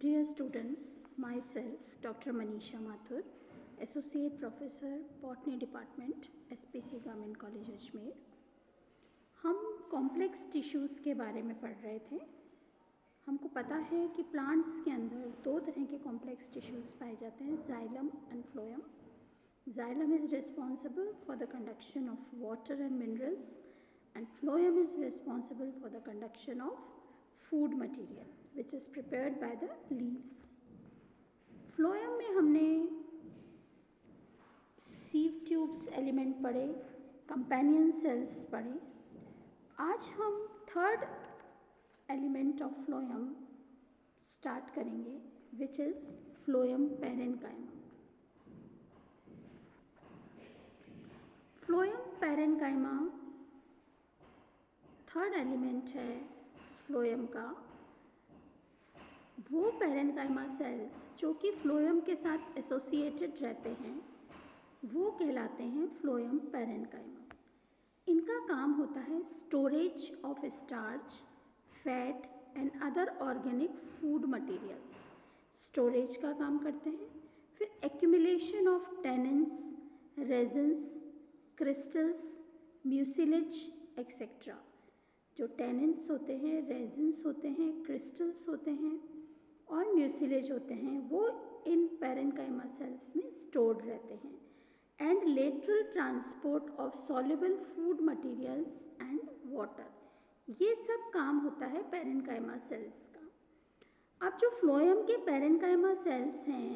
Dear students, myself, Dr. Manisha Mathur, Associate Professor, Botany Department, SPC Government College Ajmer. हम complex tissues के बारे में पढ़ रहे थे। हमको पता है कि प्लांट्स के अंदर दो तरह के कॉम्प्लेक्स टिश्यूज़ पाए जाते हैं, xylem and phloem. Xylem is responsible for the conduction of water and minerals, and phloem is responsible for the conduction of food material, which is prepared by the leaves. Phloem में हमने sieve tubes element पढ़े, companion cells पढ़े। आज हम third element of phloem start करेंगे, which is phloem parenchyma. Phloem parenchyma third element है phloem का। वो पैरेन्काइमा सेल्स जो कि फ्लोएम के साथ एसोसिएटेड रहते हैं वो कहलाते हैं फ्लोएम पैरेन्काइमा। इनका काम होता है storage of starch, fat and other organic food materials. Storage का काम करते हैं। फिर accumulation of tannins, resins, crystals, mucilage etcetera. जो टेनिन्स होते हैं, रेजिन्स होते हैं, क्रिस्टल्स होते हैं और म्यूसिलेज होते हैं, वो इन पैरेन्काइमा सेल्स में स्टोर्ड रहते हैं। And lateral transport of soluble food materials and water, ये सब काम होता है पैरेन्काइमा सेल्स का। अब जो फ्लोएम के पैरेन्काइमा सेल्स हैं,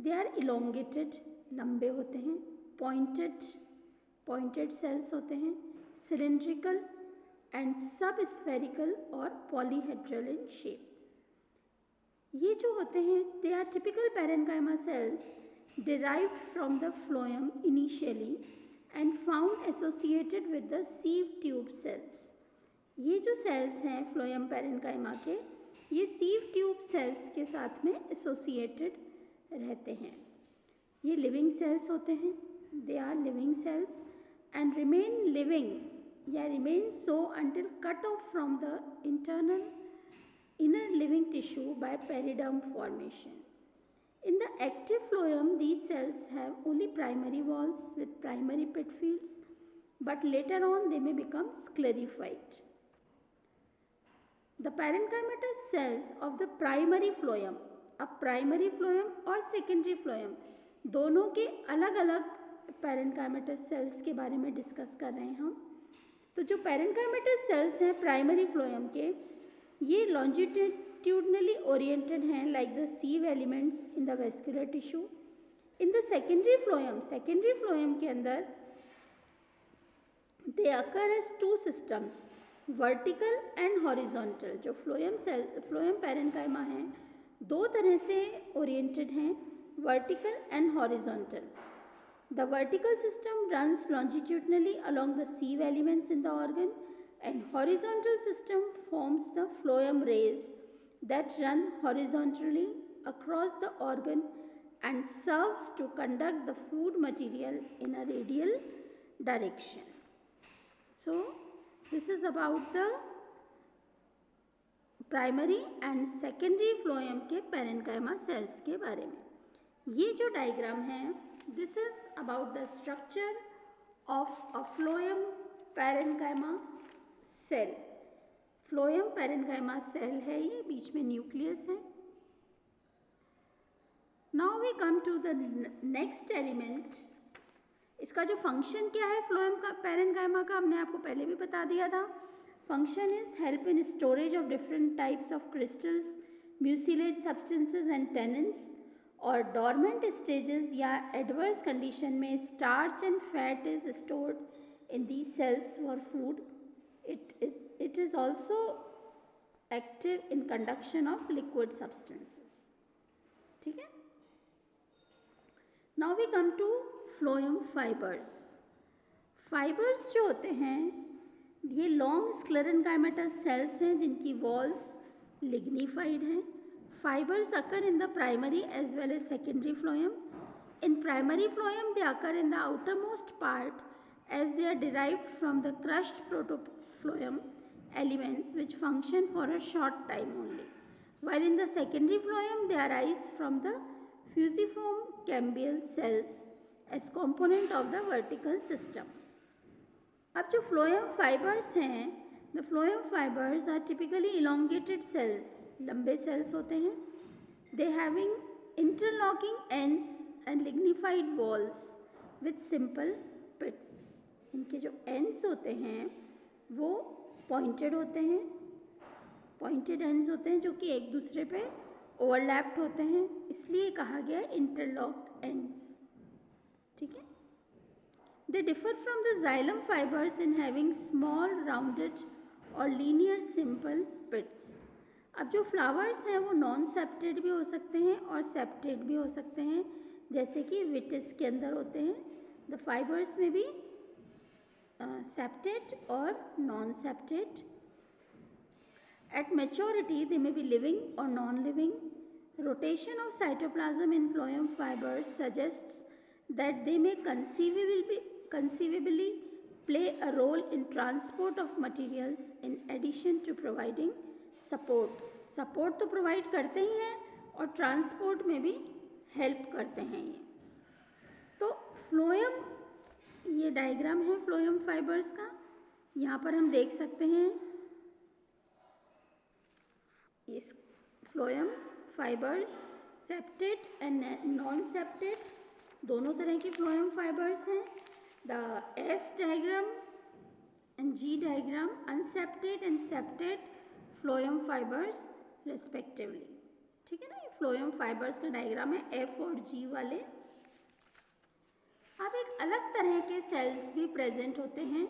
दे आर इलोंगेटेड, लंबे होते हैं, पॉइंटेड सेल्स होते हैं, सिलेंड्रिकल एंड सब स्फेरिकल और पॉलीहेड्रल इन शेप। ये जो होते हैं they are typical parenchyma cells derived from the phloem initially and found associated with the sieve tube cells. ये जो सेल्स हैं फ्लोएम पैरेन्काइमा के, ये सीव ट्यूब सेल्स के साथ में एसोसिएटेड रहते हैं। ये लिविंग सेल्स होते हैं, they are living cells and remain living remain so until cut off from the inner living tissue by periderm formation. In the active phloem, these cells have only primary walls with primary pit fields, but later on they may become sclerified. The parenchymatous cells of the primary phloem, अब primary phloem और secondary phloem दोनों के अलग अलग parenchymatous sales के बारे में discuss कर रहे हैं हम। तो जो पैरेन्काइमेटस सेल्स हैं प्राइमरी फ्लोएम के, ये लॉन्जिट्यूडनली ओरिएंटेड हैं like the sieve elements in the vascular tissue. In the secondary phloem के अंदर they occur as two systems, vertical and horizontal. जो फ्लोएम पैरेन्काइमा हैं दो तरह से ओरिएंटेड हैं, vertical and horizontal. The vertical system runs longitudinally along the sieve elements in the organ, and horizontal system forms the phloem rays that run horizontally across the organ and serves to conduct the food material in a radial direction. So this is about the primary and secondary phloem के parenchyma cells के बारे में। ये जो diagram है, this is about the structure of a phloem parenchyma cell. phloem parenchyma cell है ये, बीच में न्यूक्लियस है। Now we come to the next element. इसका जो फंक्शन क्या है फ्लोएम का पैरेन्काइमा का, हमने आपको पहले भी बता दिया था। Function is help in storage of different types of crystals, mucilage substances and tannins. और डॉर्मेंट स्टेजेस या एडवर्स कंडीशन में starch and fat is stored in these cells for food. It is also active in conduction of liquid substances. ठीक है। Now we come to phloem fibers. Fibers जो होते हैं ये long sclerenchymatous cells हैं जिनकी walls lignified हैं। Fibers occur in the primary as well as secondary phloem. In primary phloem, they occur in the outermost part as they are derived from the crushed protophloem elements which function for a short time only. while in the secondary phloem they arise from the fusiform cambial cells as component of the vertical system. अब जो phloem fibers हैं, the phloem fibers are typically elongated cells, लंबे cells होते हैं. They having interlocking ends and lignified walls with simple pits. इनके जो ends होते हैं वो pointed होते हैं, pointed ends होते हैं जो कि एक दूसरे पे overlapped होते हैं, इसलिए कहा गया है interlocked ends. ठीक है. They differ from the xylem fibers in having small rounded or linear simple pits. अब जो फ्लावर्स हैं वो नॉन सेप्टेड भी हो सकते हैं और सेप्टेड भी हो सकते हैं, जैसे कि विटिस के अंदर होते हैं. द फाइबर्स में भी सेप्टेड और नॉन सेप्टेड. एट मेच्योरिटी दे में बी लिविंग और non living. Rotation of cytoplasm in phloem fibres suggests that they में conceivably play a role in transport of materials in addition to providing support. Support तो provide करते ही हैं और transport में भी help करते हैं ये. तो फ्लोएम, ये डायग्राम है फ्लोएम फाइबर्स का. यहाँ पर हम देख सकते हैं इस phloem fibres septate and non septate, दोनों तरह के फ्लोएम फाइबर्स हैं. The F diagram and G diagram, unseptate and septate phloem fibres respectively. ठीक है ना, ये फ्लोएम फाइबर्स का डायग्राम है एफ और जी वाले. अब एक अलग तरह के सेल्स भी प्रेजेंट होते हैं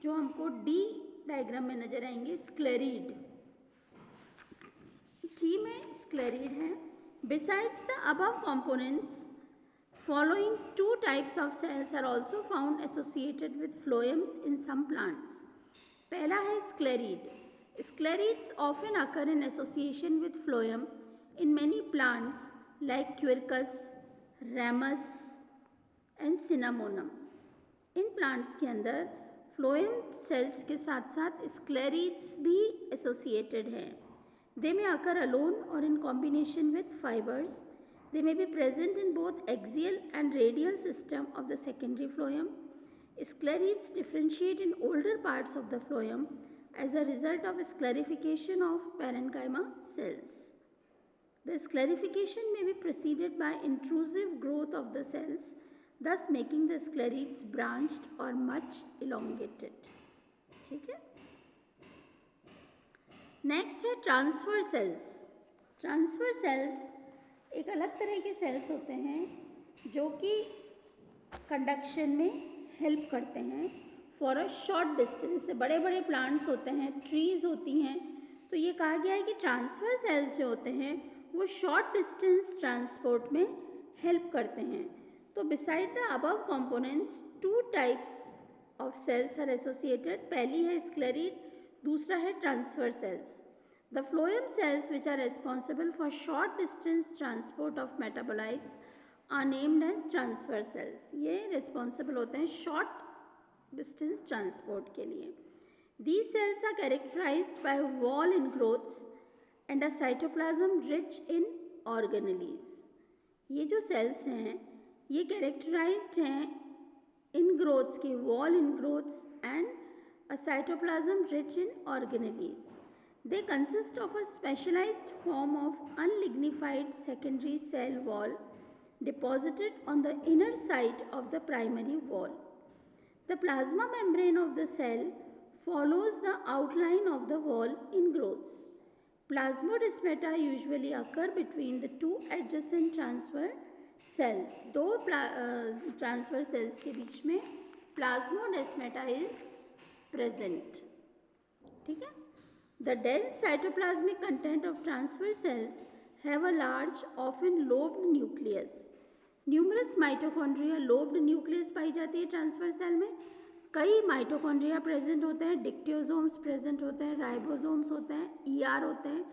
जो हमको डी डायग्राम में नजर आएंगे, स्क्लेरीड. डी में स्क्लेरीड है. Besides the above components following two types of cells are also found associated with phloems in some plants. पहला है sclerid. Sclerids often occur in association with phloem in many plants like Quercus, Ramus and Cinnamomum. In plants के अंदर phloem cells के साथ साथ sclerids भी associated हैं. They may occur alone or in combination with fibers. They may be present in both axial and radial system of the secondary phloem. Sclerids differentiate in older parts of the phloem as a result of sclerification of parenchyma cells. The sclerification may be preceded by intrusive growth of the cells, thus making the sclerids branched or much elongated. ठीक है. Next है transfer cells. Transfer cells एक अलग तरह के sales होते हैं जो कि कंडक्शन में हेल्प करते हैं फॉर अ शॉर्ट डिस्टेंस. से बड़े बड़े प्लांट्स होते हैं, ट्रीज होती हैं, तो ये कहा गया है कि ट्रांसफर सेल्स जो होते हैं वो शॉर्ट डिस्टेंस ट्रांसपोर्ट में हेल्प करते हैं. तो beside the above components two types of cells are associated. पहली है स्क्लेरिड, दूसरा है transfer cells. The phloem cells which are responsible for short distance transport of metabolites are named as transfer cells. ये responsible होते हैं short distance transport के लिए. These cells are characterized by wall ingrowths and a cytoplasm rich in organelles. ये जो cells हैं ये characterized हैं ingrowths के, wall ingrowths and a cytoplasm rich in organelles. They consist of a specialized form of unlignified secondary cell wall deposited on the inner side of the primary wall. The plasma membrane of the cell follows the outline of the wall ingrowths. Plasmodesmata usually occur between the two adjacent transfer cells. दो transfer cells के बीच में plasmodesmata is present. ठीक है. The dense cytoplasmic content of transfer cells have a large, often lobed nucleus. Numerous mitochondria lobed nucleus पाई जाती है transfer cell में. कई mitochondria present होते हैं, डिक्टियोसोम्स प्रेजेंट होते हैं, राइबोसोम्स होते हैं, ER होते हैं,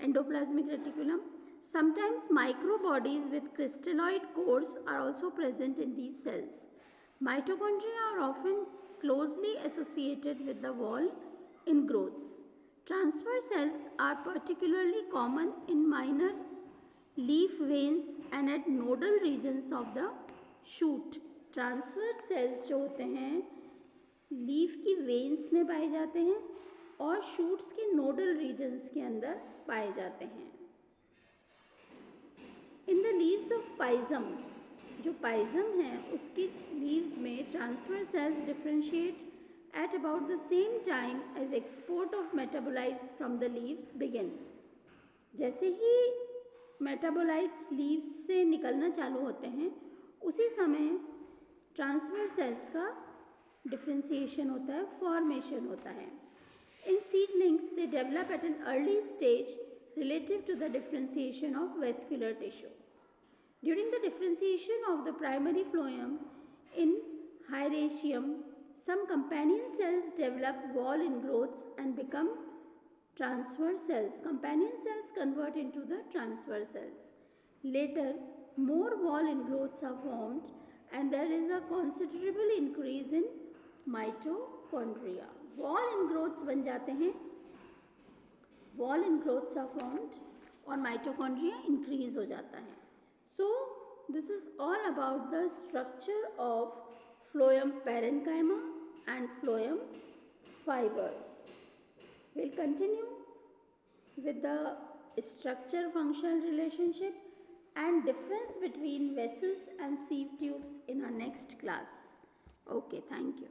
endoplasmic reticulum. Sometimes microbodies with crystalloid cores are also present in these cells. Mitochondria are often closely associated with the wall ingrowths. Transverse cells are particularly common in minor leaf veins and at nodal regions of the shoot. Transverse cells जो होते हैं leaf की veins में पाए जाते हैं और shoots के नोडल रीजन्स के अंदर पाए जाते हैं. In the leaves of pisum, जो पाइजम है उसकी लीव्स में transverse cells differentiate at about the same time as export of metabolites from the leaves begin. जैसे ही मेटाबोलाइट्स लीव्स से निकलना चालू होते हैं उसी समय ट्रांसवर्स सेल्स का डिफ्रेंशिएशन होता है, फॉर्मेशन होता है. In seedlings they develop at an early stage relative to the differentiation of vascular tissue. During the differentiation of the primary phloem in Hieracium, some companion cells develop wall ingrowths and become transverse cells. Companion cells convert into the transverse cells. Later, more wall ingrowths are formed and there is a considerable increase in mitochondria. Wall ingrowths बन जाते हैं, wall ingrowths are formed और mitochondria increase हो जाता है. So, this is all about the structure of phloem parenchyma and phloem fibers. We'll continue with the structure functional relationship and difference between vessels and sieve tubes in our next class. Okay, thank you.